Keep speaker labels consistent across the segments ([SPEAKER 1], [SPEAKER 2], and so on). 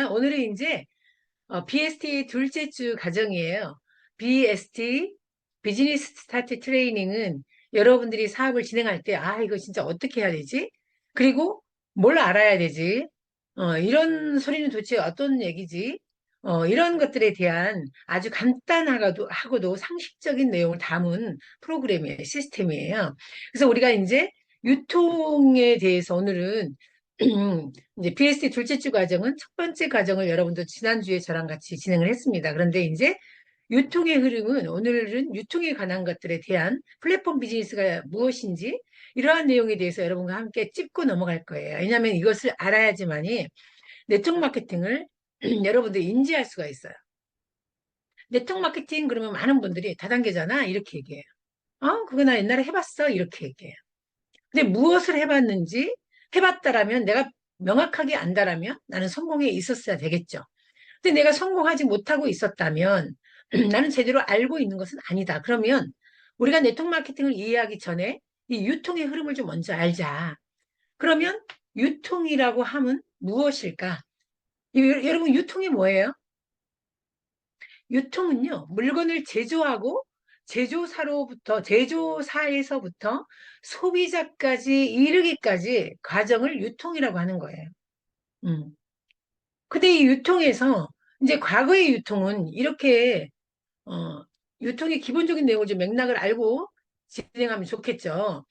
[SPEAKER 1] 오늘은 이제 BST 둘째 주 과정이에요. BST 비즈니스 스타트 트레이닝은 여러분들이 사업을 진행할 때, 이거 진짜 어떻게 해야 되지? 그리고 뭘 알아야 되지? 이런 소리는 도대체 어떤 얘기지? 이런 것들에 대한 아주 하고도 상식적인 내용을 담은 프로그램이에요, 시스템이에요. 그래서 우리가 이제 유통에 대해서 오늘은 이제 BST 둘째 주 과정은 첫 번째 과정을 여러분도 지난주에 저랑 같이 진행을 했습니다. 그런데 이제 유통의 흐름은 오늘은 유통에 관한 것들에 대한 플랫폼 비즈니스가 무엇인지 이러한 내용에 대해서 여러분과 함께 짚고 넘어갈 거예요. 왜냐하면 이것을 알아야지만이 네트워크 마케팅을 여러분들이 인지할 수가 있어요. 네트워크 마케팅 그러면 많은 분들이 다단계잖아 이렇게 얘기해요. 그거 나 옛날에 해봤어 이렇게 얘기해요. 근데 무엇을 해봤는지 해봤다라면 내가 명확하게 안다라면 나는 성공에 있었어야 되겠죠. 근데 내가 성공하지 못하고 있었다면 나는 제대로 알고 있는 것은 아니다. 그러면 우리가 네트워크 마케팅을 이해하기 전에 이 유통의 흐름을 좀 먼저 알자. 그러면 유통이라고 하면 무엇일까? 여러분 유통이 뭐예요? 유통은요, 물건을 제조하고 제조사에서부터 소비자까지 이르기까지 과정을 유통이라고 하는 거예요. 음. 근데 이 유통에서 이제 과거의 유통은 이렇게 유통의 기본적인 내용을 좀 맥락을 알고 진행하면 좋겠죠.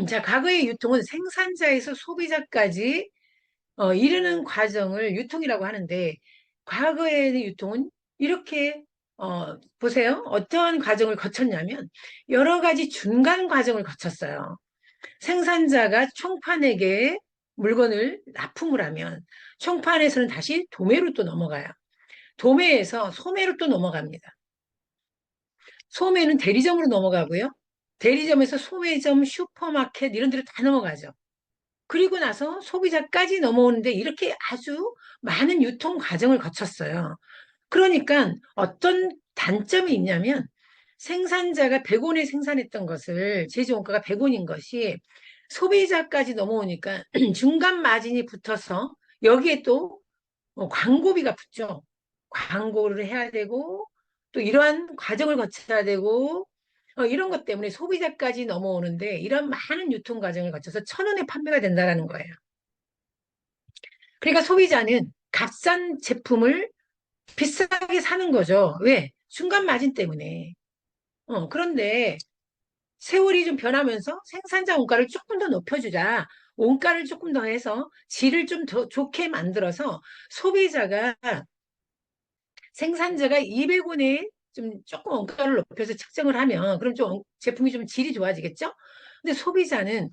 [SPEAKER 1] 자, 과거의 유통은 생산자에서 소비자까지 이르는 과정을 유통이라고 하는데 과거의 유통은 이렇게 보세요. 어떠한 과정을 거쳤냐면 여러 가지 중간 과정을 거쳤어요. 생산자가 총판에게 물건을 납품을 하면 총판에서는 다시 도매로 또 넘어가요. 도매에서 소매로 또 넘어갑니다. 소매는 대리점으로 넘어가고요. 대리점에서 소매점, 슈퍼마켓 이런 데로 다 넘어가죠. 그리고 나서 소비자까지 넘어오는데 이렇게 아주 많은 유통 과정을 거쳤어요. 그러니까 어떤 단점이 있냐면 생산자가 100원에 생산했던 것을 제조 원가가 100원인 것이 소비자까지 넘어오니까 중간 마진이 붙어서 여기에 또 광고비가 붙죠. 광고를 해야 되고 또 이러한 과정을 거쳐야 되고 이런 것 때문에 소비자까지 넘어오는데 이런 많은 유통 과정을 거쳐서 1,000원에 판매가 된다라는 거예요. 그러니까 소비자는 값싼 제품을 비싸게 사는 거죠. 왜? 중간 마진 때문에. 그런데 세월이 좀 변하면서 생산자 원가를 조금 더 높여주자. 원가를 조금 더 해서 질을 좀 더 좋게 만들어서 소비자가 생산자가 200원에 좀 조금 원가를 높여서 책정을 하면 그럼 좀 제품이 좀 질이 좋아지겠죠? 근데 소비자는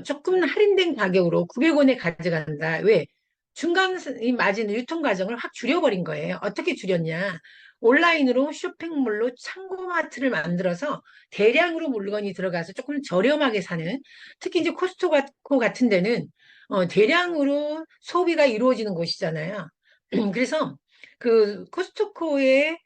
[SPEAKER 1] 조금 할인된 가격으로 900원에 가져간다. 왜? 중간 이 마진 유통 과정을 확 줄여버린 거예요. 어떻게 줄였냐? 온라인으로 쇼핑몰로 창고마트를 만들어서 대량으로 물건이 들어가서 조금 저렴하게 사는 특히 이제 코스트코 같은 데는 대량으로 소비가 이루어지는 곳이잖아요. 그래서 그 코스트코의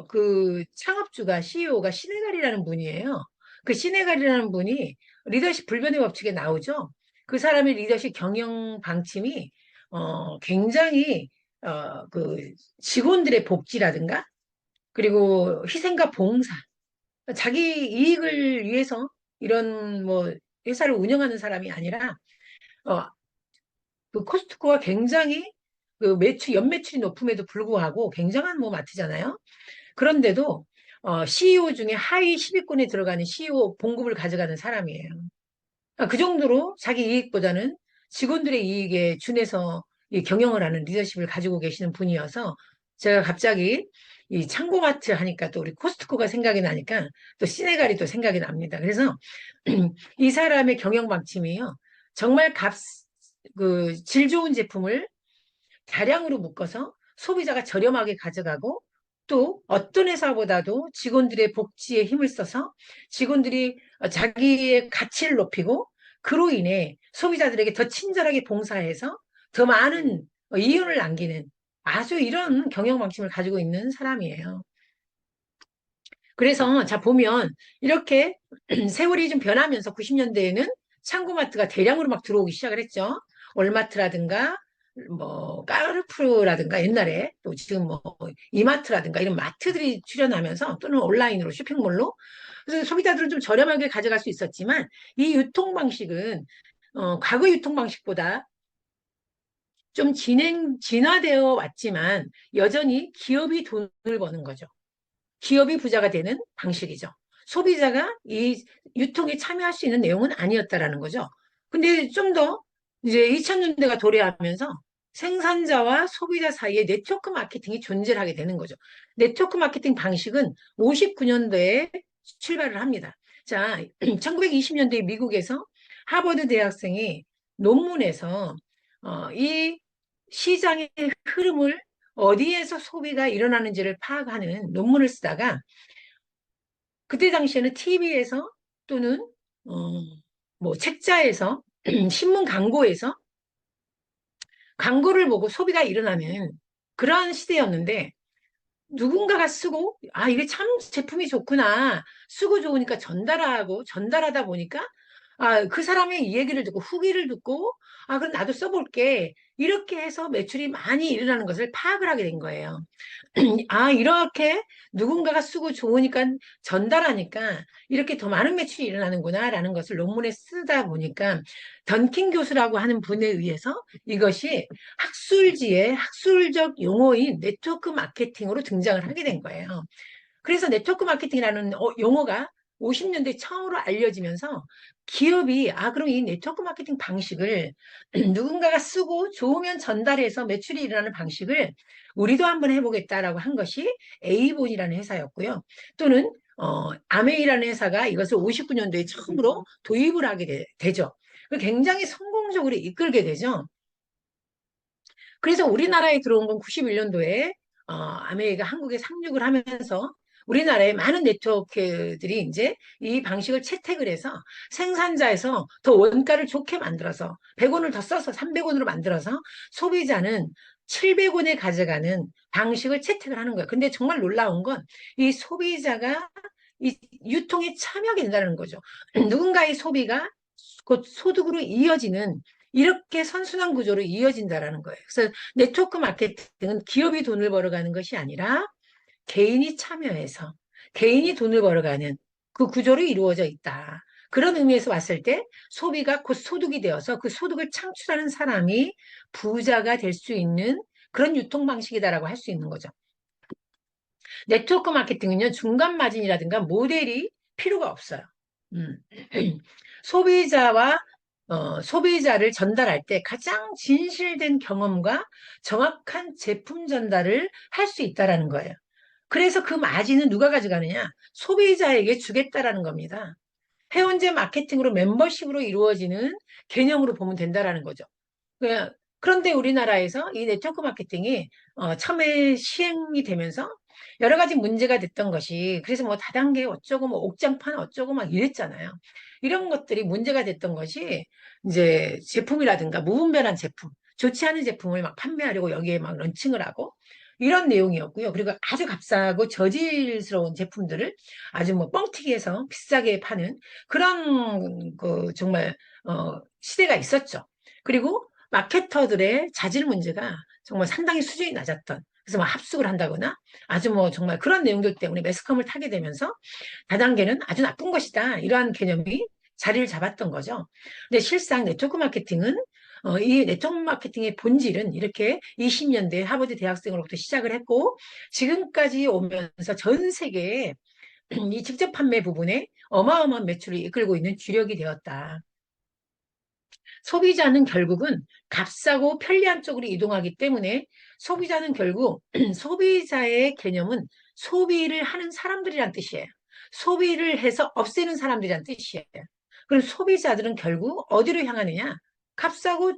[SPEAKER 1] 그 창업주가 CEO가 시네갈이라는 분이에요. 그 시네갈이라는 분이 리더십 불변의 법칙에 나오죠. 그 사람의 리더십 경영 방침이 굉장히 그 직원들의 복지라든가 그리고 희생과 봉사, 자기 이익을 위해서 이런 뭐 회사를 운영하는 사람이 아니라 어, 그 코스트코가 굉장히 그 연매출이 높음에도 불구하고 굉장한 뭐 마트잖아요. 그런데도 CEO 중에 하위 10위권에 들어가는 CEO 봉급을 가져가는 사람이에요. 그 정도로 자기 이익보다는 직원들의 이익에 준해서 이 경영을 하는 리더십을 가지고 계시는 분이어서 제가 갑자기 이 창고마트 하니까 또 우리 코스트코가 생각이 나니까 또 시네갈이 또 생각이 납니다. 그래서 이 사람의 경영 방침이요. 정말 질 좋은 제품을 다량으로 묶어서 소비자가 저렴하게 가져가고 또 어떤 회사보다도 직원들의 복지에 힘을 써서 직원들이 자기의 가치를 높이고 그로 인해 소비자들에게 더 친절하게 봉사해서 더 많은 이윤을 남기는 아주 이런 경영 방침을 가지고 있는 사람이에요. 그래서 자 보면 이렇게 세월이 좀 변하면서 90년대에는 창고마트가 대량으로 막 들어오기 시작을 했죠. 월마트라든가 뭐 까르푸르라든가 옛날에 또 지금 뭐 이마트라든가 이런 마트들이 출연하면서 또는 온라인으로 쇼핑몰로 그래서 소비자들은 좀 저렴하게 가져갈 수 있었지만 이 유통 방식은 과거 유통 방식보다 좀 진화되어 왔지만 여전히 기업이 돈을 버는 거죠. 기업이 부자가 되는 방식이죠. 소비자가 이 유통에 참여할 수 있는 내용은 아니었다라는 거죠. 근데 좀 더 이제 2000년대가 도래하면서 생산자와 소비자 사이에 네트워크 마케팅이 존재를 하게 되는 거죠. 네트워크 마케팅 방식은 59년도에 출발을 합니다. 자, 1920년대 미국에서 하버드 대학생이 논문에서 이 시장의 흐름을 어디에서 소비가 일어나는지를 파악하는 논문을 쓰다가 그때 당시에는 TV에서 또는 어, 뭐 책자에서 신문 광고에서 광고를 보고 소비가 일어나는 그러한 시대였는데 누군가가 쓰고 아 이게 참 제품이 좋구나 쓰고 좋으니까 전달하다 보니까 아 그 사람의 이 얘기를 듣고 후기를 듣고 아 그럼 나도 써볼게 이렇게 해서 매출이 많이 일어나는 것을 파악을 하게 된 거예요. 아, 이렇게 누군가가 쓰고 좋으니까 전달하니까 이렇게 더 많은 매출이 일어나는구나라는 것을 논문에 쓰다 보니까 던킨 교수라고 하는 분에 의해서 이것이 학술지의 학술적 용어인 네트워크 마케팅으로 등장을 하게 된 거예요. 그래서 네트워크 마케팅이라는 용어가 50년대 처음으로 알려지면서 기업이 아 그럼 이 네트워크 마케팅 방식을 누군가가 쓰고 좋으면 전달해서 매출이 일어나는 방식을 우리도 한번 해보겠다라고 한 것이 에이본이라는 회사였고요. 또는 아메이라는 회사가 이것을 59년도에 처음으로 도입을 하게 되죠. 굉장히 성공적으로 이끌게 되죠. 그래서 우리나라에 들어온 건 91년도에 아메이가 한국에 상륙을 하면서 우리나라의 많은 네트워크들이 이제 이 방식을 채택을 해서 생산자에서 더 원가를 좋게 만들어서 100원을 더 써서 300원으로 만들어서 소비자는 700원에 가져가는 방식을 채택을 하는 거예요. 근데 정말 놀라운 건 이 소비자가 이 유통에 참여하게 된다는 거죠. 누군가의 소비가 곧 소득으로 이어지는 이렇게 선순환 구조로 이어진다라는 거예요. 그래서 네트워크 마케팅은 기업이 돈을 벌어가는 것이 아니라 개인이 참여해서 개인이 돈을 벌어가는 그 구조로 이루어져 있다. 그런 의미에서 봤을 때 소비가 곧 소득이 되어서 그 소득을 창출하는 사람이 부자가 될 수 있는 그런 유통 방식이다라고 할 수 있는 거죠. 네트워크 마케팅은요, 중간 마진이라든가 모델이 필요가 없어요. 음. 소비자와 소비자를 전달할 때 가장 진실된 경험과 정확한 제품 전달을 할 수 있다라는 거예요. 그래서 그 마진은 누가 가져가느냐? 소비자에게 주겠다라는 겁니다. 회원제 마케팅으로 멤버십으로 이루어지는 개념으로 보면 된다라는 거죠. 그런데 우리나라에서 이 네트워크 마케팅이 처음에 시행이 되면서 여러 가지 문제가 됐던 것이 그래서 뭐 다단계 어쩌고 뭐 옥장판 어쩌고 막 이랬잖아요. 이런 것들이 문제가 됐던 것이 이제 제품이라든가 무분별한 제품, 좋지 않은 제품을 막 판매하려고 여기에 막 런칭을 하고 이런 내용이었고요. 그리고 아주 값싸고 저질스러운 제품들을 아주 뭐 뻥튀기해서 비싸게 파는 그런 그 정말 시대가 있었죠. 그리고 마케터들의 자질 문제가 정말 상당히 수준이 낮았던 그래서 뭐 합숙을 한다거나 아주 뭐 정말 그런 내용들 때문에 매스컴을 타게 되면서 다단계는 아주 나쁜 것이다 이러한 개념이 자리를 잡았던 거죠. 근데 실상 네트워크 마케팅은 이 네트워크 마케팅의 본질은 이렇게 20년대 하버드 대학생으로부터 시작을 했고 지금까지 오면서 전 세계에 이 직접 판매 부분에 어마어마한 매출을 이끌고 있는 주력이 되었다. 소비자는 결국은 값싸고 편리한 쪽으로 이동하기 때문에 소비자는 결국 소비자의 개념은 소비를 하는 사람들이란 뜻이에요. 소비를 해서 없애는 사람들이란 뜻이에요. 그럼 소비자들은 결국 어디로 향하느냐? 값싸고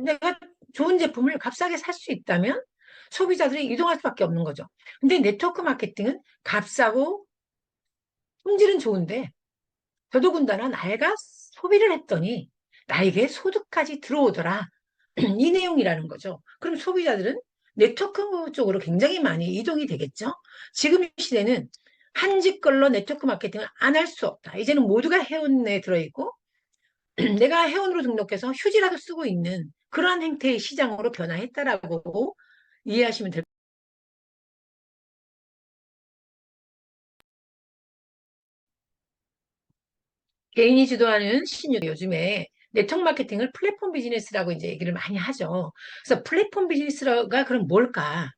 [SPEAKER 1] 내가 좋은 제품을 값싸게 살 수 있다면 소비자들이 이동할 수밖에 없는 거죠. 근데 네트워크 마케팅은 값싸고 품질은 좋은데 더더군다나 나이가 소비를 했더니 나에게 소득까지 들어오더라. 이 내용이라는 거죠. 그럼 소비자들은 네트워크 쪽으로 굉장히 많이 이동이 되겠죠. 지금 시대는 한 집 걸로 네트워크 마케팅을 안 할 수 없다. 이제는 모두가 회원에 들어있고 내가 회원으로 등록해서 휴지라도 쓰고 있는 그러한 행태의 시장으로 변화했다라고 이해하시면 될 것 같아요. 개인이 주도하는 신유 요즘에 네트워크 마케팅을 플랫폼 비즈니스라고 이제 얘기를 많이 하죠. 그래서 플랫폼 비즈니스가 그럼 뭘까?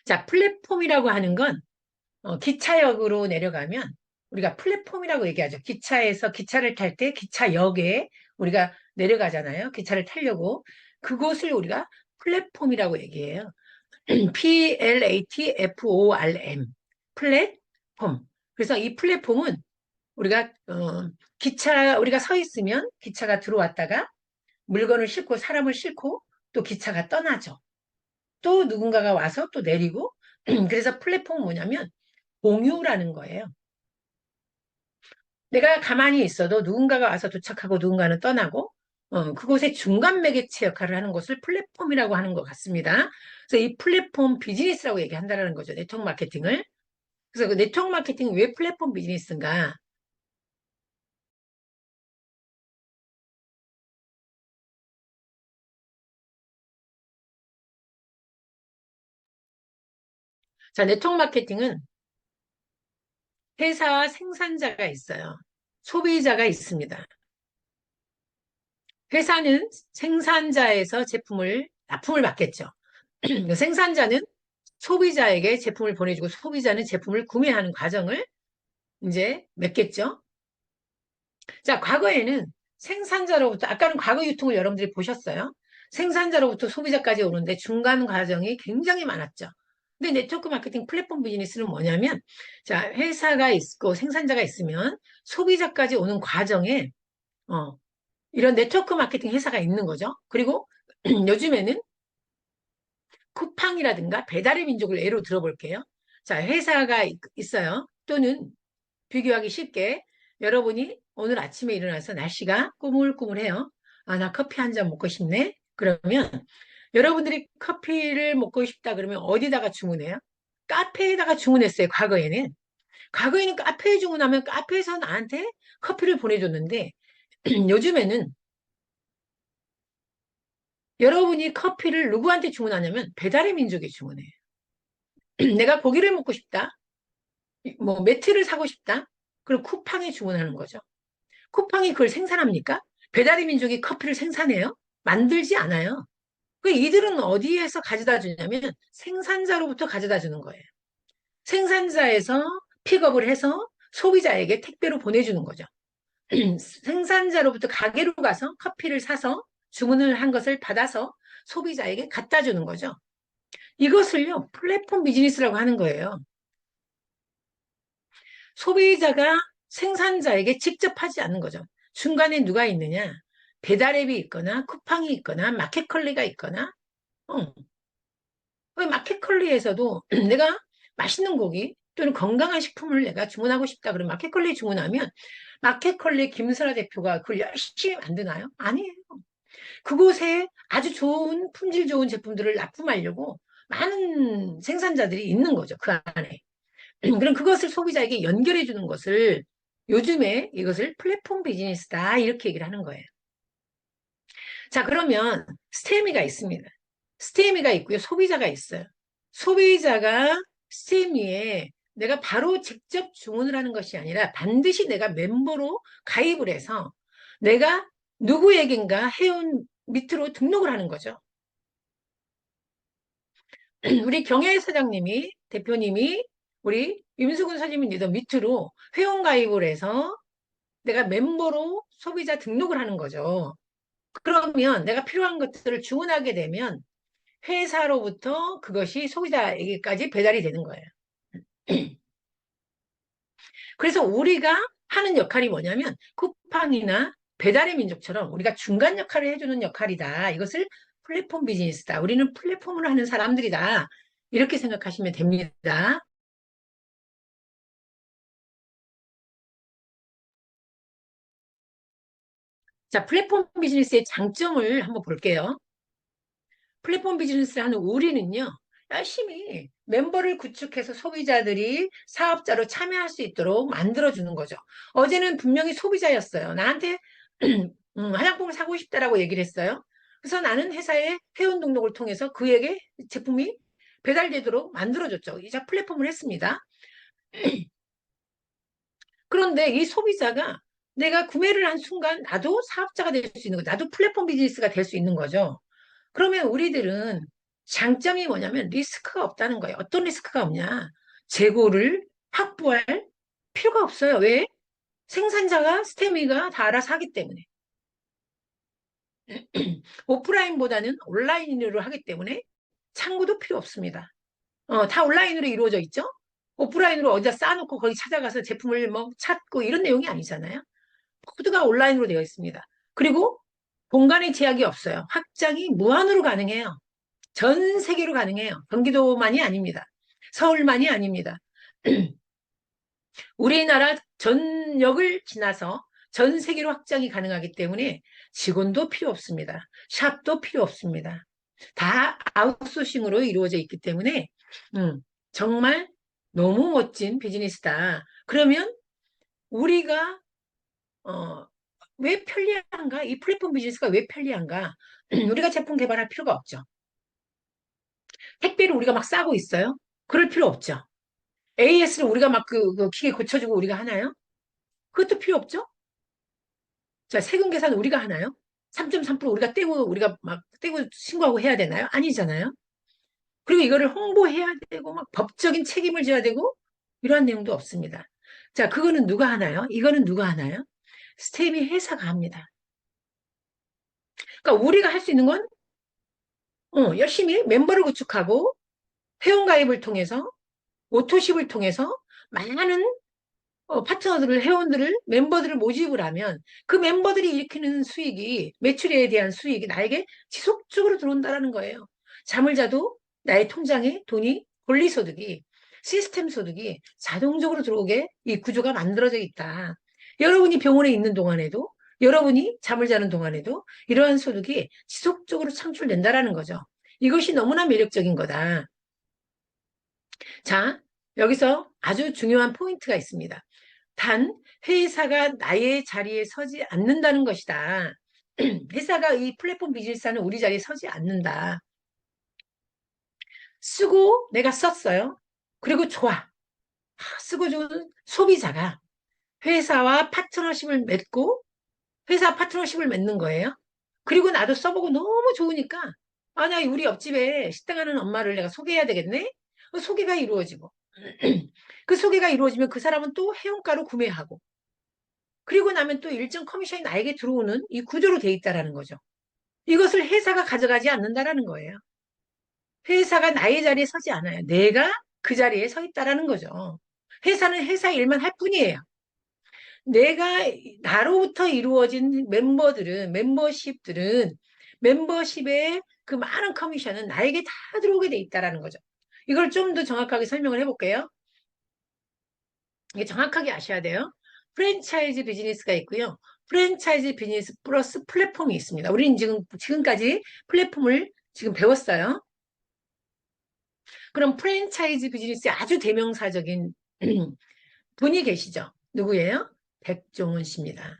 [SPEAKER 1] 자, 플랫폼이라고 하는 건 기차역으로 내려가면 우리가 플랫폼이라고 얘기하죠. 기차에서 기차를 탈 때 기차역에 우리가 내려가잖아요. 기차를 타려고. 그곳을 우리가 플랫폼이라고 얘기해요. PLATFORM. 플랫폼. 그래서 이 플랫폼은 우리가 우리가 서 있으면 기차가 들어왔다가 물건을 싣고 사람을 싣고 또 기차가 떠나죠. 또 누군가가 와서 또 내리고 그래서 플랫폼은 뭐냐면 공유라는 거예요. 내가 가만히 있어도 누군가가 와서 도착하고 누군가는 떠나고 그곳의 중간 매개체 역할을 하는 것을 플랫폼이라고 하는 것 같습니다. 그래서 이 플랫폼 비즈니스라고 얘기한다는 거죠. 네트워크 마케팅을. 그래서 그 네트워크 마케팅이 왜 플랫폼 비즈니스인가? 자, 네트워크 마케팅은 회사와 생산자가 있어요. 소비자가 있습니다. 회사는 생산자에서 납품을 받겠죠. 생산자는 소비자에게 제품을 보내주고 소비자는 제품을 구매하는 과정을 이제 맺겠죠. 자, 과거에는 생산자로부터, 아까는 과거 유통을 여러분들이 보셨어요. 생산자로부터 소비자까지 오는데 중간 과정이 굉장히 많았죠. 근데 네트워크 마케팅 플랫폼 비즈니스는 뭐냐면, 자, 회사가 있고 생산자가 있으면 소비자까지 오는 과정에, 어, 이런 네트워크 마케팅 회사가 있는 거죠. 그리고 요즘에는 쿠팡이라든가 배달의 민족을 예로 들어볼게요. 자, 회사가 있어요. 또는 비교하기 쉽게 여러분이 오늘 아침에 일어나서 날씨가 꾸물꾸물해요. 아, 나 커피 한 잔 먹고 싶네. 그러면 여러분들이 커피를 먹고 싶다 그러면 어디다가 주문해요? 카페에다가 주문했어요, 과거에는. 과거에는 카페에 주문하면 카페에서 나한테 커피를 보내줬는데 요즘에는 여러분이 커피를 누구한테 주문하냐면 배달의 민족에 주문해요. 내가 고기를 먹고 싶다. 뭐 매트를 사고 싶다. 그럼 쿠팡에 주문하는 거죠. 쿠팡이 그걸 생산합니까? 배달의 민족이 커피를 생산해요? 만들지 않아요. 그 이들은 어디에서 가져다 주냐면 생산자로부터 가져다 주는 거예요. 생산자에서 픽업을 해서 소비자에게 택배로 보내주는 거죠. 생산자로부터 가게로 가서 커피를 사서 주문을 한 것을 받아서 소비자에게 갖다 주는 거죠. 이것을요, 플랫폼 비즈니스라고 하는 거예요. 소비자가 생산자에게 직접 하지 않는 거죠. 중간에 누가 있느냐? 배달앱이 있거나 쿠팡이 있거나 마켓컬리가 있거나 어, 마켓컬리에서도 내가 맛있는 고기 또는 건강한 식품을 내가 주문하고 싶다 그러면 마켓컬리 주문하면 마켓컬리 김설아 대표가 그걸 열심히 만드나요? 아니에요. 그곳에 아주 좋은 품질 좋은 제품들을 납품하려고 많은 생산자들이 있는 거죠. 그 안에. 그럼 그것을 소비자에게 연결해 주는 것을 요즘에 이것을 플랫폼 비즈니스다 이렇게 얘기를 하는 거예요. 자, 그러면 스테미가 있습니다. 스테미가 있고요. 소비자가 있어요. 소비자가 스테미에 내가 바로 직접 주문을 하는 것이 아니라 반드시 내가 멤버로 가입을 해서 내가 누구에겐가 회원 밑으로 등록을 하는 거죠. 우리 경혜 사장님이, 대표님이 우리 임수근 사장님 리더 밑으로 회원 가입을 해서 내가 멤버로 소비자 등록을 하는 거죠. 그러면 내가 필요한 것들을 주문하게 되면 회사로부터 그것이 소비자에게까지 배달이 되는 거예요. 그래서 우리가 하는 역할이 뭐냐면 쿠팡이나 배달의 민족처럼 우리가 중간 역할을 해주는 역할이다. 이것을 플랫폼 비즈니스다. 우리는 플랫폼을 하는 사람들이다. 이렇게 생각하시면 됩니다. 자, 플랫폼 비즈니스의 장점을 한번 볼게요. 플랫폼 비즈니스를 하는 우리는요, 열심히 멤버를 구축해서 소비자들이 사업자로 참여할 수 있도록 만들어주는 거죠. 어제는 분명히 소비자였어요. 나한테 화장품을 사고 싶다라고 얘기를 했어요. 그래서 나는 회사의 회원 등록을 통해서 그에게 제품이 배달되도록 만들어줬죠. 이자 플랫폼을 했습니다. 그런데 이 소비자가 내가 구매를 한 순간 나도 사업자가 될 수 있는 거, 나도 플랫폼 비즈니스가 될 수 있는 거죠. 그러면 우리들은 장점이 뭐냐면 리스크가 없다는 거예요. 어떤 리스크가 없냐? 재고를 확보할 필요가 없어요. 왜? 생산자가 스테미가 다 알아서 하기 때문에. 오프라인보다는 온라인으로 하기 때문에 창구도 필요 없습니다. 다 온라인으로 이루어져 있죠? 오프라인으로 어디다 쌓아놓고 거기 찾아가서 제품을 뭐 찾고 이런 내용이 아니잖아요. 모두가 온라인으로 되어 있습니다. 그리고 공간의 제약이 없어요. 확장이 무한으로 가능해요. 전 세계로 가능해요. 경기도만이 아닙니다. 서울만이 아닙니다. 우리나라 전역을 지나서 전 세계로 확장이 가능하기 때문에 직원도 필요 없습니다. 샵도 필요 없습니다. 다 아웃소싱으로 이루어져 있기 때문에 정말 너무 멋진 비즈니스다. 그러면 우리가 어, 왜 편리한가? 이 플랫폼 비즈니스가 왜 편리한가? 우리가 제품 개발할 필요가 없죠. 택배를 우리가 막 싸고 있어요? 그럴 필요 없죠. AS를 우리가 막 그 기계 고쳐주고 우리가 하나요? 그것도 필요 없죠? 자, 세금 계산 우리가 하나요? 3.3% 우리가 떼고, 우리가 막 떼고 신고하고 해야 되나요? 아니잖아요? 그리고 이거를 홍보해야 되고, 막 법적인 책임을 져야 되고, 이러한 내용도 없습니다. 자, 그거는 누가 하나요? 이거는 누가 하나요? 스테미 회사가 합니다. 그러니까 우리가 할 수 있는 건, 열심히 멤버를 구축하고, 회원가입을 통해서, 오토십을 통해서, 많은 파트너들을, 회원들을, 멤버들을 모집을 하면 그 멤버들이 일으키는 수익이, 매출에 대한 수익이 나에게 지속적으로 들어온다는 거예요. 잠을 자도 나의 통장에 돈이, 권리소득이, 시스템 소득이 자동적으로 들어오게 이 구조가 만들어져 있다. 여러분이 병원에 있는 동안에도, 여러분이 잠을 자는 동안에도 이러한 소득이 지속적으로 창출된다라는 거죠. 이것이 너무나 매력적인 거다. 자, 여기서 아주 중요한 포인트가 있습니다. 단, 회사가 나의 자리에 서지 않는다는 것이다. 회사가 이 플랫폼 비즈니스하는 우리 자리에 서지 않는다. 쓰고 내가 썼어요. 그리고 좋아. 쓰고 좋은 소비자가 회사와 파트너십을 맺고 회사 파트너십을 맺는 거예요. 그리고 나도 써보고 너무 좋으니까 아, 나 우리 옆집에 식당 하는 엄마를 내가 소개해야 되겠네? 소개가 이루어지고 그 소개가 이루어지면 그 사람은 또 회원가로 구매하고 그리고 나면 또 일정 커미션이 나에게 들어오는 이 구조로 돼 있다라는 거죠. 이것을 회사가 가져가지 않는다라는 거예요. 회사가 나의 자리에 서지 않아요. 내가 그 자리에 서 있다라는 거죠. 회사는 회사 일만 할 뿐이에요. 내가 나로부터 이루어진 멤버십의 그 많은 커미션은 나에게 다 들어오게 돼 있다라는 거죠. 이걸 좀 더 정확하게 설명을 해볼게요. 이게 정확하게 아셔야 돼요. 프랜차이즈 비즈니스가 있고요. 프랜차이즈 비즈니스 플러스 플랫폼이 있습니다. 우리는 지금까지 플랫폼을 지금 배웠어요. 그럼 프랜차이즈 비즈니스의 아주 대명사적인 분이 계시죠? 누구예요? 백종원 씨입니다.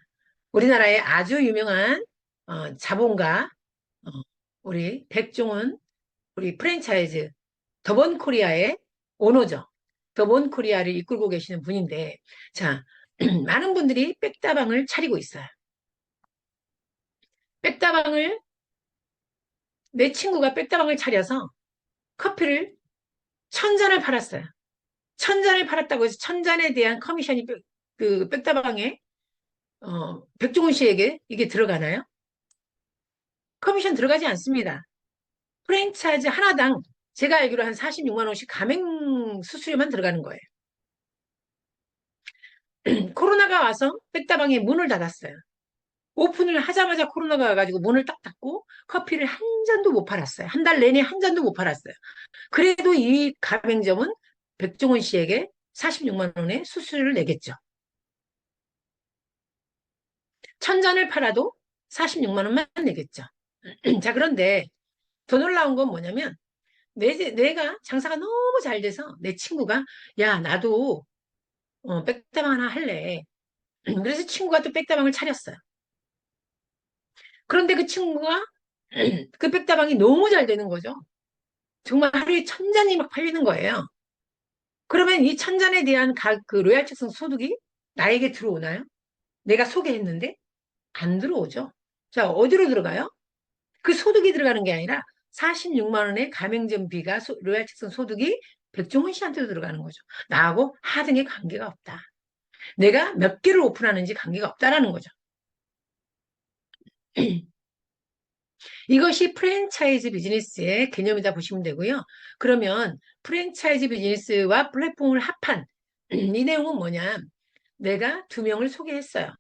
[SPEAKER 1] 우리나라의 아주 유명한 자본가, 어, 우리 백종원, 우리 프랜차이즈 더본 코리아의 오너죠. 더본 코리아를 이끌고 계시는 분인데, 자, 많은 분들이 백다방을 차리고 있어요. 백다방을, 내 친구가 백다방을 차려서 커피를 1,000잔을 팔았어요. 1,000잔을 팔았다고 해서 1,000잔에 대한 커미션이 그 백다방에, 백종원 씨에게 이게 들어가나요? 커미션 들어가지 않습니다. 프랜차이즈 하나당 제가 알기로 한 46만 원씩 가맹 수수료만 들어가는 거예요. 코로나가 와서 백다방에 문을 닫았어요. 오픈을 하자마자 코로나가 와가지고 문을 딱 닫고 커피를 한 잔도 못 팔았어요. 한 달 내내 한 잔도 못 팔았어요. 그래도 이 가맹점은 백종원 씨에게 46만 원의 수수료를 내겠죠. 1,000잔을 팔아도 46만 원만 내겠죠. 자, 그런데 더 놀라운 건 뭐냐면 내가 장사가 너무 잘 돼서 내 친구가 야, 나도 백다방 하나 할래. 그래서 친구가 또 백다방을 차렸어요. 그런데 그 친구가 그 백다방이 너무 잘 되는 거죠. 정말 하루에 1,000잔이 막 팔리는 거예요. 그러면 이 1,000잔에 대한 그 로얄tik성 소득이 나에게 들어오나요? 내가 소개했는데 안 들어오죠. 자, 어디로 들어가요? 그 소득이 들어가는 게 아니라 46만 원의 가맹점비가 로얄틱성 소득이 백종원 씨한테도 들어가는 거죠. 나하고 하등의 관계가 없다. 내가 몇 개를 오픈하는지 관계가 없다라는 거죠. 이것이 프랜차이즈 비즈니스의 개념이다 보시면 되고요. 그러면 프랜차이즈 비즈니스와 플랫폼을 합한 이 내용은 뭐냐? 내가 2명을 소개했어요.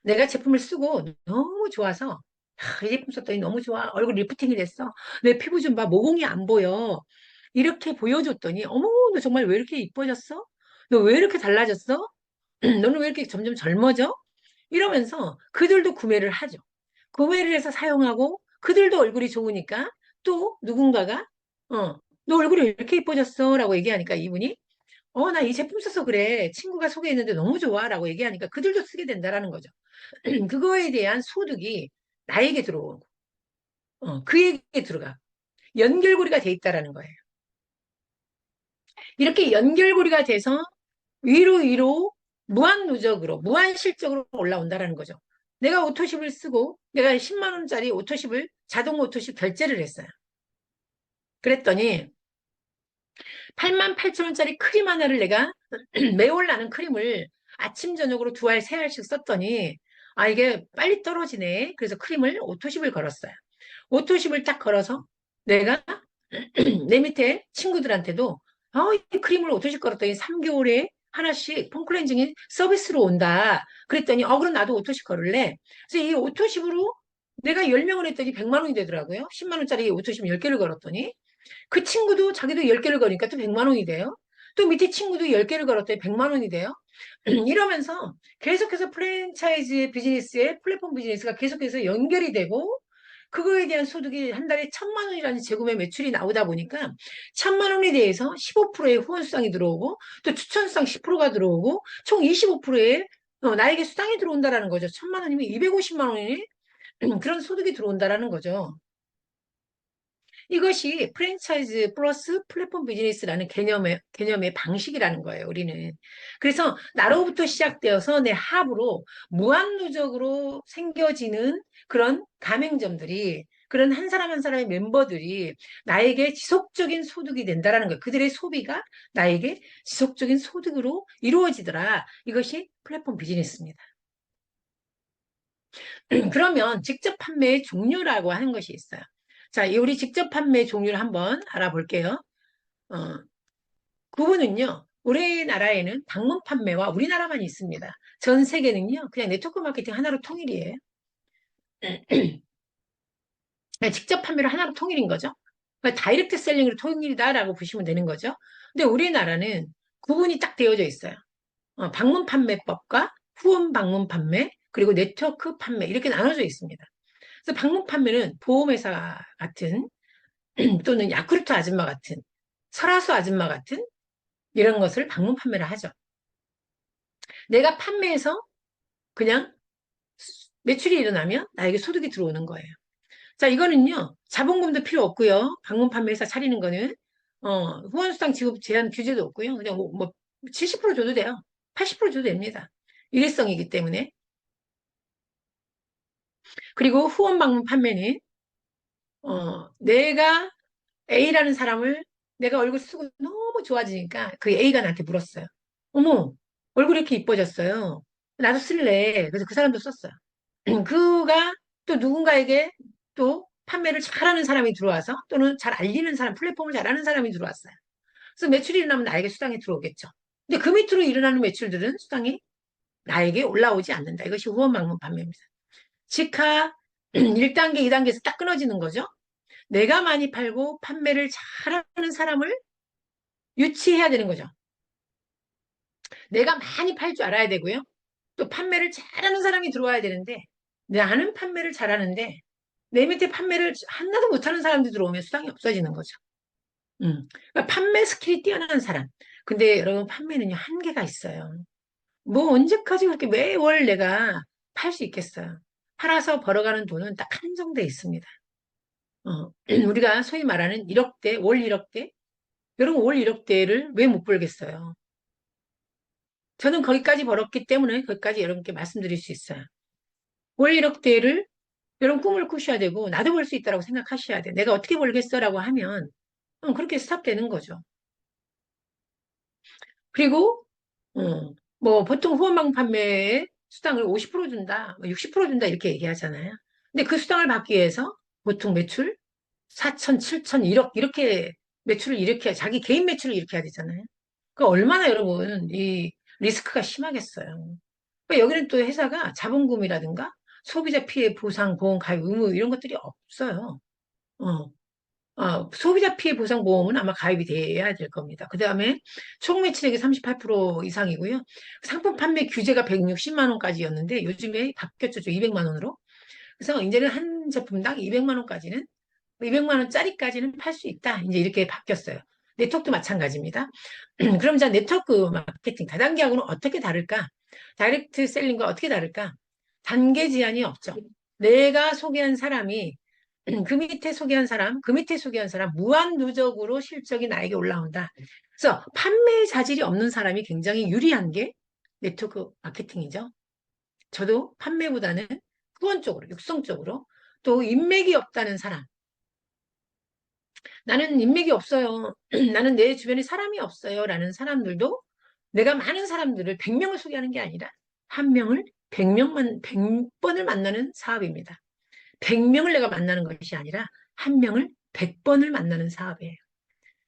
[SPEAKER 1] 내가 제품을 쓰고 너무 좋아서 이 제품 썼더니 너무 좋아. 얼굴 리프팅이 됐어. 내 피부 좀 봐. 모공이 안 보여. 이렇게 보여줬더니 어머, 너 정말 왜 이렇게 이뻐졌어? 너 왜 이렇게 달라졌어? 너는 왜 이렇게 점점 젊어져? 이러면서 그들도 구매를 하죠. 구매를 해서 사용하고 그들도 얼굴이 좋으니까 또 누군가가 너 얼굴이 왜 이렇게 이뻐졌어? 라고 얘기하니까 이분이 나 이 제품 써서 그래. 친구가 소개했는데 너무 좋아. 라고 얘기하니까 그들도 쓰게 된다라는 거죠. 그거에 대한 소득이 나에게 들어오고, 그에게 들어가. 연결고리가 돼 있다라는 거예요. 이렇게 연결고리가 돼서 위로 위로 무한 누적으로, 무한 실적으로 올라온다라는 거죠. 내가 오토십을 쓰고, 내가 10만 원짜리 오토십을, 자동 오토십 결제를 했어요. 그랬더니, 8만 8천 원짜리 크림 하나를 내가 매올 나는 크림을 아침, 저녁으로 2알, 3알씩 썼더니, 이게 빨리 떨어지네. 그래서 크림을 오토십을 걸었어요. 오토십을 딱 걸어서 내가 내 밑에 친구들한테도 이 크림을 오토십 걸었더니 3개월에 하나씩 폼클렌징이 서비스로 온다. 그랬더니 그럼 나도 오토십 걸을래. 그래서 이 오토십으로 내가 10명을 했더니 100만 원이 되더라고요. 10만 원짜리 오토십 10개를 걸었더니 그 친구도 자기도 10개를 거니까 또 100만 원이 돼요. 또 밑에 친구도 10개를 걸었더니 100만 원이 돼요. 이러면서 계속해서 프랜차이즈 비즈니스에 플랫폼 비즈니스가 계속해서 연결이 되고 그거에 대한 소득이 한 달에 1,000만 원이라는 재구매 매출이 나오다 보니까 1,000만 원에 대해서 15%의 후원 수당이 들어오고 또 추천 수당 10%가 들어오고 총 25%의 나에게 수당이 들어온다라는 거죠. 1,000만 원이면 250만 원이 그런 소득이 들어온다라는 거죠. 이것이 프랜차이즈 플러스 플랫폼 비즈니스라는 개념의 방식이라는 거예요, 우리는. 그래서 나로부터 시작되어서 내 합으로 무한누적으로 생겨지는 그런 가맹점들이 그런 한 사람 한 사람의 멤버들이 나에게 지속적인 소득이 된다라는 거예요. 그들의 소비가 나에게 지속적인 소득으로 이루어지더라. 이것이 플랫폼 비즈니스입니다. 그러면 직접 판매의 종류라고 하는 것이 있어요. 자, 우리 직접 판매 종류를 한번 알아볼게요. 어, 그거는요, 우리나라에는 방문 판매와 우리나라만 있습니다. 전 세계는요, 그냥 네트워크 마케팅 하나로 통일이에요. 그냥 직접 판매로 하나로 통일인 거죠. 그러니까 다이렉트 셀링으로 통일이다라고 보시면 되는 거죠. 근데 우리나라는 구분이 딱 되어져 있어요. 방문 판매법과 후원 방문 판매, 그리고 네트워크 판매, 이렇게 나눠져 있습니다. 그래서 방문 판매는 보험회사 같은 또는 야쿠르트 아줌마 같은 설화수 아줌마 같은 이런 것을 방문 판매를 하죠. 내가 판매해서 그냥 매출이 일어나면 나에게 소득이 들어오는 거예요. 자, 이거는요, 자본금도 필요 없고요. 방문 판매회사 차리는 거는, 후원수당 지급 제한 규제도 없고요. 그냥 뭐 70% 줘도 돼요. 80% 줘도 됩니다. 일회성이기 때문에. 그리고 후원 방문 판매는, 내가 A라는 사람을 내가 얼굴 쓰고 너무 좋아지니까 그 A가 나한테 물었어요. 어머, 얼굴이 이렇게 이뻐졌어요. 나도 쓸래. 그래서 그 사람도 썼어요. 그가 또 누군가에게 또 판매를 잘하는 사람이 들어와서 또는 잘 알리는 사람, 플랫폼을 잘하는 사람이 들어왔어요. 그래서 매출이 일어나면 나에게 수당이 들어오겠죠. 근데 그 밑으로 일어나는 매출들은 수당이 나에게 올라오지 않는다. 이것이 후원망문 판매입니다. 직하 1단계, 2단계에서 딱 끊어지는 거죠. 내가 많이 팔고 판매를 잘하는 사람을 유치해야 되는 거죠. 내가 많이 팔 줄 알아야 되고요. 또 판매를 잘하는 사람이 들어와야 되는데 나는 판매를 잘하는데 내 밑에 판매를 하나도 못하는 사람들이 들어오면 수당이 없어지는 거죠. 그러니까 판매 스킬이 뛰어난 사람. 근데 여러분 판매는요 한계가 있어요. 뭐 언제까지 그렇게 매월 내가 팔 수 있겠어요. 팔아서 벌어가는 돈은 딱 한정돼 있습니다. 우리가 소위 말하는 1억대, 월 1억대? 여러분, 월 1억대를 왜 못 벌겠어요? 저는 거기까지 벌었기 때문에 거기까지 여러분께 말씀드릴 수 있어요. 월 1억대를 여러분 꿈을 꾸셔야 되고, 나도 벌 수 있다고 생각하셔야 돼. 내가 어떻게 벌겠어라고 하면, 그렇게 스탑되는 거죠. 그리고, 뭐, 보통 후원방 판매에 수당을 50% 준다, 60% 준다, 이렇게 얘기하잖아요. 근데 그 수당을 받기 위해서 보통 매출 4천, 7천, 1억, 이렇게 매출을 일으켜야, 자기 개인 매출을 일으켜야 되잖아요. 그 얼마나 여러분, 이 리스크가 심하겠어요. 그러니까 여기는 또 회사가 자본금이라든가 소비자 피해 보상, 보험, 가입 의무 이런 것들이 없어요. 어. 소비자 피해 보상 보험은 아마 가입이 돼야 될 겁니다. 그 다음에 총 매출액이 38% 이상이고요. 상품 판매 규제가 160만 원까지였는데 요즘에 바뀌었죠. 200만 원으로. 그래서 이제는 한 제품당 200만 원까지는 200만 원짜리까지는 팔 수 있다. 이제 이렇게 바뀌었어요. 네트워크도 마찬가지입니다. 그럼 자, 네트워크 마케팅 다단계하고는 어떻게 다를까? 다이렉트 셀링과 어떻게 다를까? 단계 제한이 없죠. 내가 소개한 사람이 그 밑에 소개한 사람, 그 밑에 소개한 사람 무한 누적으로 실적이 나에게 올라온다. 그래서 판매 자질이 없는 사람이 굉장히 유리한 게 네트워크 마케팅이죠. 저도 판매보다는 후원 쪽으로, 육성 쪽으로 또 인맥이 없다는 사람. 나는 인맥이 없어요. 나는 내 주변에 사람이 없어요. 라는 사람들도 내가 많은 사람들을 100명을 소개하는 게 아니라 한 명을 100명만, 100번을 만나는 사업입니다. 100명을 내가 만나는 것이 아니라 한 명을 100번을 만나는 사업이에요.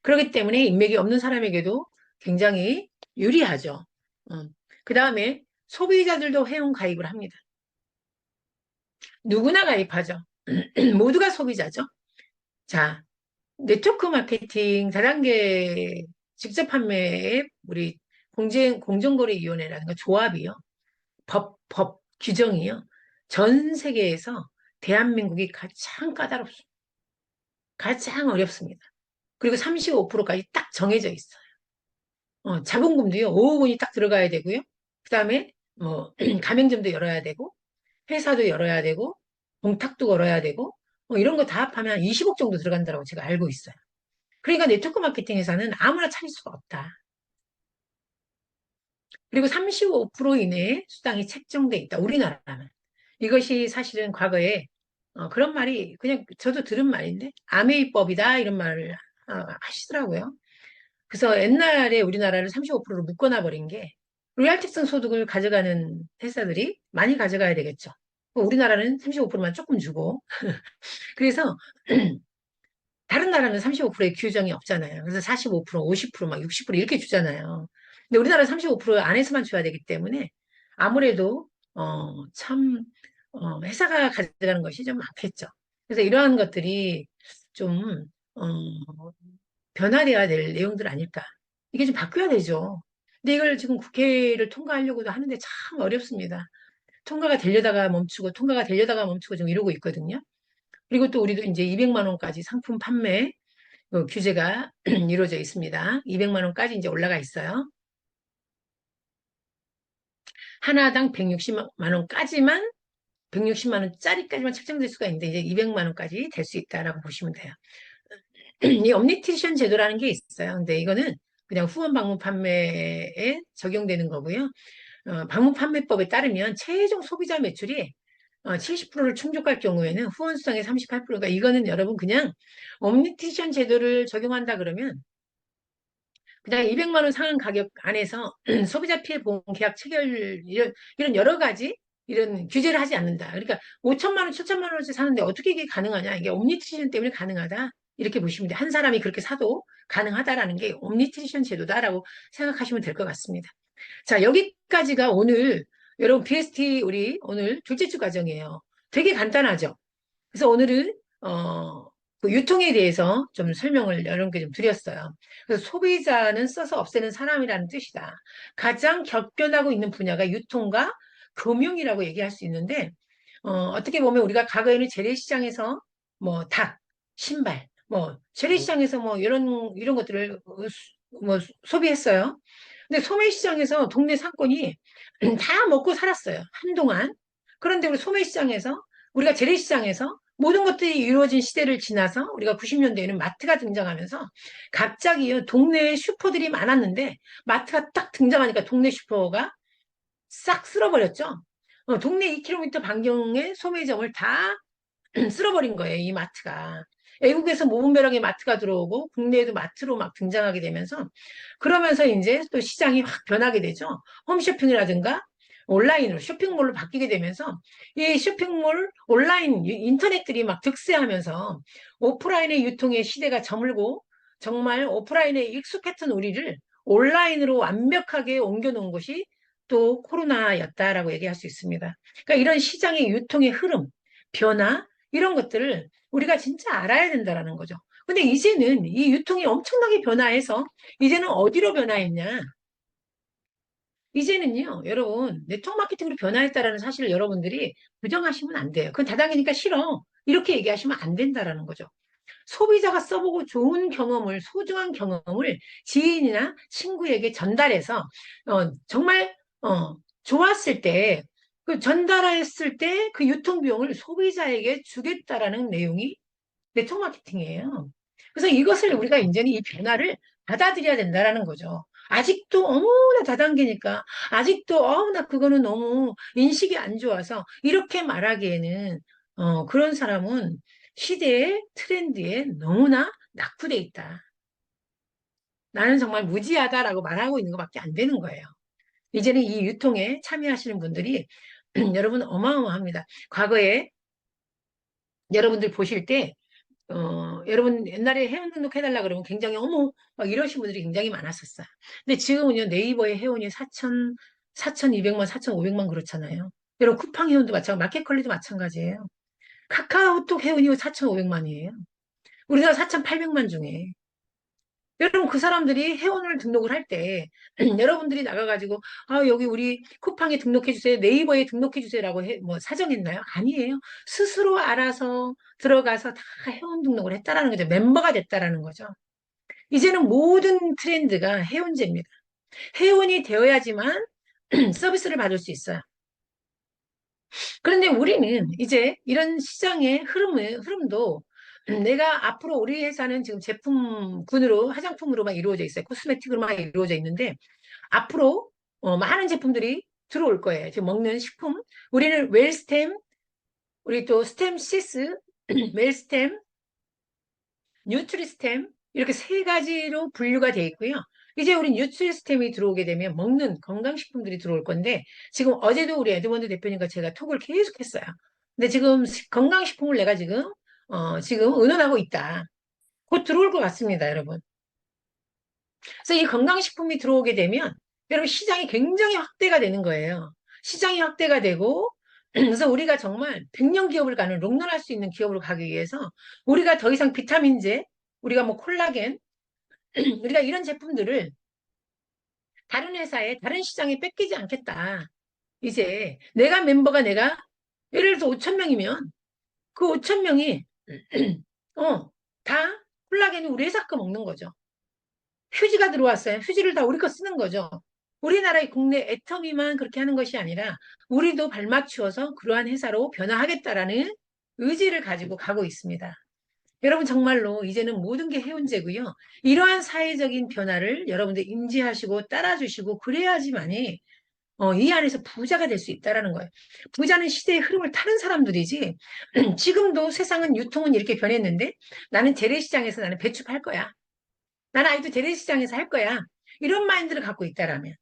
[SPEAKER 1] 그렇기 때문에 인맥이 없는 사람에게도 굉장히 유리하죠. 그 다음에 소비자들도 회원 가입을 합니다. 누구나 가입하죠. 모두가 소비자죠. 자, 네트워크 마케팅 다단계 직접 판매 우리 공정거래위원회라든가 조합이요. 법 규정이요. 전 세계에서 대한민국이 가장 까다롭습니다. 가장 어렵습니다. 그리고 35%까지 딱 정해져 있어요. 자본금도요. 5억 원이 딱 들어가야 되고요. 그 다음에 뭐 가맹점도 열어야 되고 회사도 열어야 되고 공탁도 걸어야 되고 이런 거 다 합하면 20억 정도 들어간다고 제가 알고 있어요. 그러니까 네트워크 마케팅 회사는 아무나 차릴 수가 없다. 그리고 35% 이내에 수당이 책정돼 있다. 우리나라는. 이것이 사실은 과거에 그런 말이 그냥 저도 들은 말인데 아메이법이다 이런 말을 하시더라고요. 그래서 옛날에 우리나라를 35%로 묶어놔 버린 게 로얄티성 소득을 가져가는 회사들이 많이 가져가야 되겠죠. 우리나라는 35%만 조금 주고 그래서 다른 나라는 35%의 규정이 없잖아요. 그래서 45%, 50%, 막 60% 이렇게 주잖아요. 근데 우리나라는 35% 안에서만 줘야 되기 때문에 아무래도 참 회사가 가져가는 것이 좀 많겠죠. 그래서 이러한 것들이 좀 변화돼야 될 내용들 아닐까. 이게 좀 바뀌어야 되죠. 근데 이걸 지금 국회를 통과하려고도 하는데 참 어렵습니다. 통과가 되려다가 멈추고 통과가 되려다가 멈추고 좀 이러고 있거든요. 그리고 또 우리도 이제 200만 원까지 상품 판매 규제가 이루어져 있습니다. 200만 원까지 이제 올라가 있어요. 하나당 160만 원까지만 160만 원짜리까지만 책정될 수가 있는데 이제 200만 원까지 될 수 있다라고 보시면 돼요. 이 엄니티션 제도라는 게 있어요. 근데 이거는 그냥 후원 방문 판매에 적용되는 거고요. 방문 판매법에 따르면 최종 소비자 매출이 70%를 충족할 경우에는 후원 수당의 38%가 이거는 여러분 그냥 엄니티션 제도를 적용한다 그러면 그냥 200만 원 상한 가격 안에서 소비자 피해 보험 계약 체결 이런 여러 가지 이런 규제를 하지 않는다. 그러니까 5천만 원, 7천만 원어치 사는데 어떻게 이게 가능하냐? 이게 옴니티션 때문에 가능하다. 이렇게 보시면 돼. 한 사람이 그렇게 사도 가능하다라는 게 옴니티션 제도다라고 생각하시면 될 것 같습니다. 자, 여기까지가 오늘 여러분 BST 우리 오늘 둘째 주 과정이에요. 되게 간단하죠? 그래서 오늘은 그 유통에 대해서 좀 설명을 여러분께 좀 드렸어요. 그래서 소비자는 써서 없애는 사람이라는 뜻이다. 가장 격변하고 있는 분야가 유통과 금융이라고 얘기할 수 있는데 어떻게 보면 우리가 과거에는 재래시장에서 뭐 닭, 신발, 뭐 재래시장에서 뭐 이런 것들을 뭐 소비했어요. 근데 소매시장에서 동네 상권이 다 먹고 살았어요. 한동안. 그런데 우리 소매시장에서, 우리가 재래시장에서 모든 것들이 이루어진 시대를 지나서 우리가 90년대에는 마트가 등장하면서 갑자기 동네에 슈퍼들이 많았는데 마트가 딱 등장하니까 동네 슈퍼가 싹 쓸어버렸죠. 동네 2km 반경의 소매점을 다 쓸어버린 거예요, 이 마트가. 외국에서 무분별하게 마트가 들어오고 국내에도 마트로 막 등장하게 되면서 그러면서 이제 또 시장이 확 변하게 되죠. 홈쇼핑이라든가 온라인으로 쇼핑몰로 바뀌게 되면서 이 쇼핑몰 온라인 인터넷들이 막 득세하면서 오프라인의 유통의 시대가 저물고 정말 오프라인에 익숙했던 우리를 온라인으로 완벽하게 옮겨놓은 것이 또 코로나였다라고 얘기할 수 있습니다. 그러니까 이런 시장의 유통의 흐름, 변화 이런 것들을 우리가 진짜 알아야 된다라는 거죠. 근데 이제는 이 유통이 엄청나게 변화해서 이제는 어디로 변화했냐? 이제는요, 여러분, 네트워크 마케팅으로 변화했다라는 사실을 여러분들이 부정하시면 안 돼요. 그건 다당이니까 싫어. 이렇게 얘기하시면 안 된다라는 거죠. 소비자가 써보고 좋은 경험을, 소중한 경험을 지인이나 친구에게 전달해서, 정말, 좋았을 때, 그 전달했을 때 그 유통비용을 소비자에게 주겠다라는 내용이 네트워크 마케팅이에요. 그래서 이것을 우리가 이제는 이 변화를 받아들여야 된다라는 거죠. 아직도 어머나 다단계니까 아직도 나 그거는 너무 인식이 안 좋아서 이렇게 말하기에는 그런 사람은 시대의 트렌드에 너무나 낙후돼 있다. 나는 정말 무지하다라고 말하고 있는 것밖에 안 되는 거예요. 이제는 이 유통에 참여하시는 분들이 여러분 어마어마합니다. 과거에 여러분들 보실 때 여러분 옛날에 회원 등록해달라 그러면 굉장히 어머 막 이러신 분들이 굉장히 많았었어요. 근데 지금은요 네이버에 회원이 4,200만, 4,500만 그렇잖아요. 여러분 쿠팡 회원도 마찬가지, 마켓컬리도 마찬가지예요. 카카오톡 회원이 4,500만이에요. 우리나라 4,800만 중에. 여러분 그 사람들이 회원을 등록을 할 때 여러분들이 나가가지고 여기 우리 쿠팡에 등록해 주세요, 네이버에 등록해 주세요라고 뭐 사정했나요? 아니에요. 스스로 알아서 들어가서 다 회원 등록을 했다라는 거죠. 멤버가 됐다라는 거죠. 이제는 모든 트렌드가 회원제입니다. 회원이 되어야지만 서비스를 받을 수 있어요. 그런데 우리는 이제 이런 시장의 흐름도 내가 앞으로 우리 회사는 지금 제품군으로 화장품으로만 이루어져 있어요. 코스메틱으로만 이루어져 있는데 앞으로 많은 제품들이 들어올 거예요. 지금 먹는 식품. 우리는 웰스템, 우리 또 스템시스, 웰스템, 뉴트리스템 이렇게 세 가지로 분류가 돼 있고요. 이제 우리 뉴트리스템이 들어오게 되면 먹는 건강식품들이 들어올 건데 지금 어제도 우리 에드먼드 대표님과 제가 톡을 계속했어요. 근데 지금 건강식품을 내가 지금 의논하고 있다. 곧 들어올 것 같습니다, 여러분. 그래서 이 건강식품이 들어오게 되면 여러분 시장이 굉장히 확대가 되는 거예요. 시장이 확대가 되고 그래서 우리가 정말 100년 기업을 가는 롱런할 수 있는 기업으로 가기 위해서 우리가 더 이상 비타민제, 우리가 뭐 콜라겐, 우리가 이런 제품들을 다른 회사에 다른 시장에 뺏기지 않겠다. 이제 내가 예를 들어서 5천 명이면 그 5천 명이 다 콜라겐이 우리 회사 거 먹는 거죠. 휴지가 들어왔어요. 휴지를 다 우리 거 쓰는 거죠. 우리나라의 국내 애터미만 그렇게 하는 것이 아니라 우리도 발맞추어서 그러한 회사로 변화하겠다라는 의지를 가지고 가고 있습니다. 여러분 정말로 이제는 모든 게 해운제고요. 이러한 사회적인 변화를 여러분들 인지하시고 따라주시고 그래야지만이 이 안에서 부자가 될 수 있다라는 거예요. 부자는 시대의 흐름을 타는 사람들이지. 지금도 세상은 유통은 이렇게 변했는데 나는 재래시장에서 나는 배추 팔 거야. 나는 아직도 재래시장에서 할 거야. 이런 마인드를 갖고 있다라면.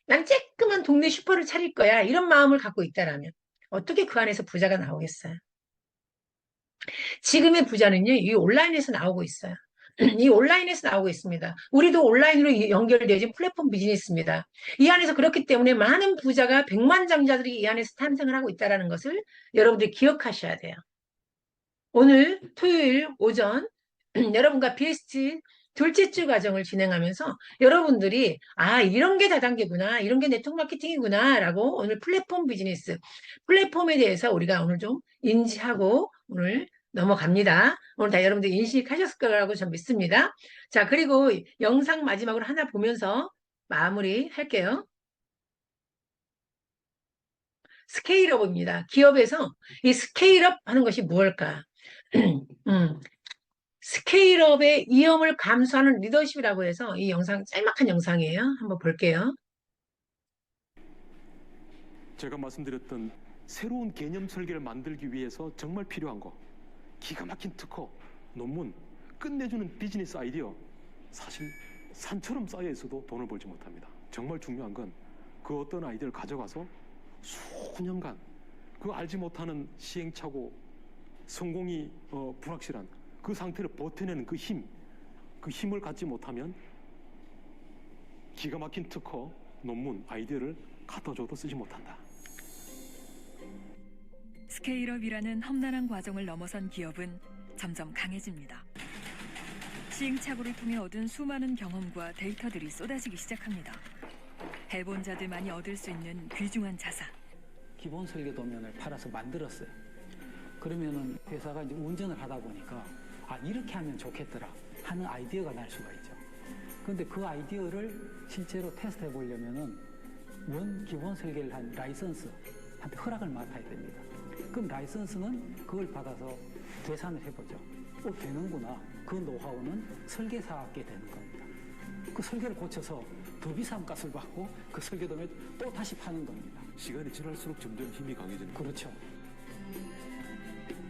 [SPEAKER 1] 난 쬐끄만 동네 슈퍼를 차릴 거야. 이런 마음을 갖고 있다라면. 어떻게 그 안에서 부자가 나오겠어요? 지금의 부자는요, 이 온라인에서 나오고 있어요. 이 온라인에서 나오고 있습니다. 우리도 온라인으로 연결되어진 플랫폼 비즈니스입니다. 이 안에서 그렇기 때문에 많은 부자가 백만장자들이 이 안에서 탄생을 하고 있다는 것을 여러분들이 기억하셔야 돼요. 오늘 토요일 오전 여러분과 BST 둘째 주 과정을 진행하면서 여러분들이 이런 게 다단계구나, 이런 게 네트워크 마케팅이구나 라고 오늘 플랫폼 비즈니스, 플랫폼에 대해서 우리가 오늘 좀 인지하고 오늘 넘어갑니다. 오늘 다 여러분들 인식하셨을 거라고 전 믿습니다. 자, 그리고 영상 마지막으로 하나 보면서 마무리 할게요. 스케일업입니다. 기업에서 이 스케일업 하는 것이 무엇일까? 음, 스케일업의 위험을 감수하는 리더십이라고 해서 이 영상, 짤막한 영상이에요. 한번 볼게요.
[SPEAKER 2] 제가 말씀드렸던 새로운 개념 설계를 만들기 위해서 정말 필요한 거, 기가 막힌 특허, 논문, 끝내주는 비즈니스 아이디어, 사실 산처럼 쌓여 있어도 돈을 벌지 못합니다. 정말 중요한 건 그 어떤 아이디어를 가져가서 수년간 그 알지 못하는 시행착오, 성공이 불확실한 그 상태를 버텨내는 그 힘을 갖지 못하면 기가 막힌 특허, 논문, 아이디어를 갖다 줘도 쓰지 못한다.
[SPEAKER 3] 스케일업이라는 험난한 과정을 넘어선 기업은 점점 강해집니다. 시행착오를 통해 얻은 수많은 경험과 데이터들이 쏟아지기 시작합니다. 해본 자들만이 얻을 수 있는 귀중한 자산.
[SPEAKER 4] 기본 설계 도면을 팔아서 만들었어요. 그러면은 회사가 이제 운전을 하다 보니까 이렇게 하면 좋겠더라 하는 아이디어가 날 수가 있죠. 그런데 그 아이디어를 실제로 테스트해 보려면은 기본 설계를 한 라이선스한테 허락을 맡아야 됩니다. 그럼 라이선스는 그걸 받아서 계산을 해보죠. 되는구나. 그 노하우는 설계사에게 되는 겁니다. 그 설계를 고쳐서 더 비싼 값을 받고 그 설계도면 또 다시 파는 겁니다.
[SPEAKER 2] 시간이 지날수록 점점 힘이 강해지는.
[SPEAKER 4] 그렇죠.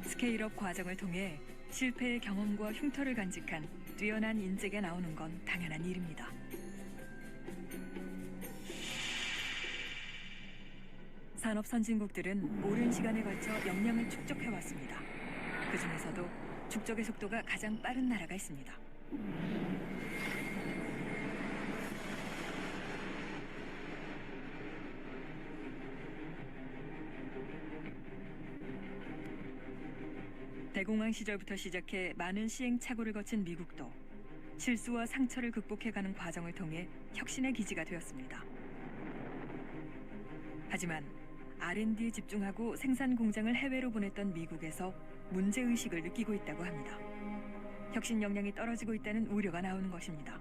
[SPEAKER 3] 스케일업 과정을 통해 실패의 경험과 흉터를 간직한 뛰어난 인재가 나오는 건 당연한 일입니다. 산업 선진국들은 오랜 시간에 걸쳐 역량을 축적해왔습니다. 그 중에서도 축적의 속도가 가장 빠른 나라가 있습니다. 대공황 시절부터 시작해 많은 시행착오를 거친 미국도 실수와 상처를 극복해가는 과정을 통해 혁신의 기지가 되었습니다. 하지만 R&D에 집중하고 생산 공장을 해외로 보냈던 미국에서 문제의식을 느끼고 있다고 합니다. 혁신 역량이 떨어지고 있다는 우려가 나오는 것입니다.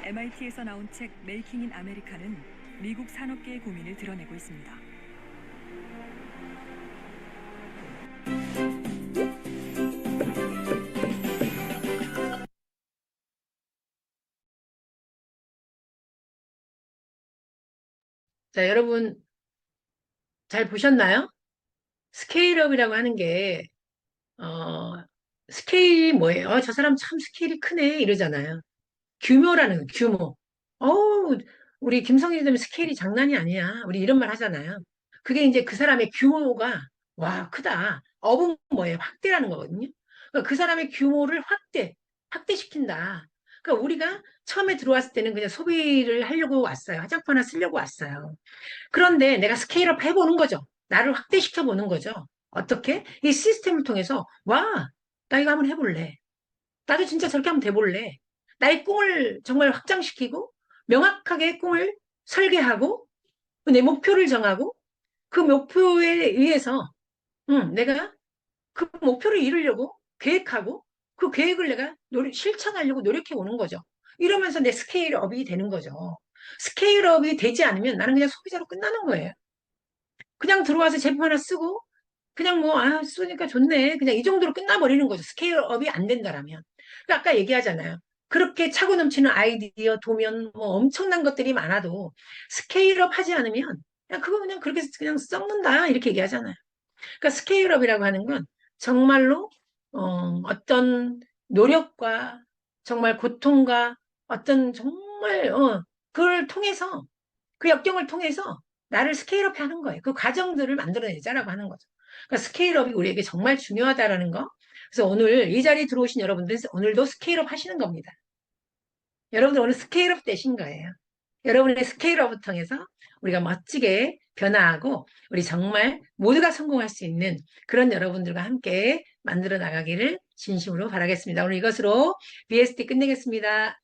[SPEAKER 3] MIT에서 나온 책 메이킹 인 아메리카는 미국 산업계의 고민을 드러내고 있습니다.
[SPEAKER 1] 자, 여러분 잘 보셨나요? 스케일업이라고 하는 게 스케일이 뭐예요? 저 사람 참 스케일이 크네 이러잖아요. 규모라는 거, 규모. 어우, 우리 김성희 님 스케일이 장난이 아니야. 우리 이런 말 하잖아요. 그게 이제 그 사람의 규모가 와, 크다. 업은 뭐예요? 확대라는 거거든요. 그러니까 그 사람의 규모를 확대시킨다. 그러니까 우리가 처음에 들어왔을 때는 그냥 소비를 하려고 왔어요. 화장품 하나 쓰려고 왔어요. 그런데 내가 스케일업 해보는 거죠. 나를 확대시켜 보는 거죠. 어떻게? 이 시스템을 통해서, 와, 나 이거 한번 해볼래. 나도 진짜 저렇게 한번 돼볼래. 나의 꿈을 정말 확장시키고, 명확하게 꿈을 설계하고, 내 목표를 정하고, 그 목표에 의해서, 내가 그 목표를 이루려고 계획하고, 그 계획을 내가 실천하려고 노력해 오는 거죠. 이러면서 내 스케일업이 되는 거죠. 스케일업이 되지 않으면 나는 그냥 소비자로 끝나는 거예요. 그냥 들어와서 제품 하나 쓰고, 그냥 뭐, 쓰니까 좋네. 그냥 이 정도로 끝나버리는 거죠. 스케일업이 안 된다라면. 그러니까 아까 얘기하잖아요. 그렇게 차고 넘치는 아이디어, 도면, 뭐 엄청난 것들이 많아도 스케일업 하지 않으면 그냥 그거 그냥 그렇게 그냥 썩는다. 이렇게 얘기하잖아요. 그러니까 스케일업이라고 하는 건 정말로, 어떤 노력과 정말 고통과 어떤 정말, 그걸 통해서 그 역경을 통해서 나를 스케일업 하는 거예요. 그 과정들을 만들어내자라고 하는 거죠. 그러니까 스케일업이 우리에게 정말 중요하다라는 거. 그래서 오늘 이 자리에 들어오신 여러분들은 오늘도 스케일업 하시는 겁니다. 여러분들 오늘 스케일업 되신 거예요. 여러분의 스케일업을 통해서 우리가 멋지게 변화하고 우리 정말 모두가 성공할 수 있는 그런 여러분들과 함께 만들어 나가기를 진심으로 바라겠습니다. 오늘 이것으로 BST 끝내겠습니다.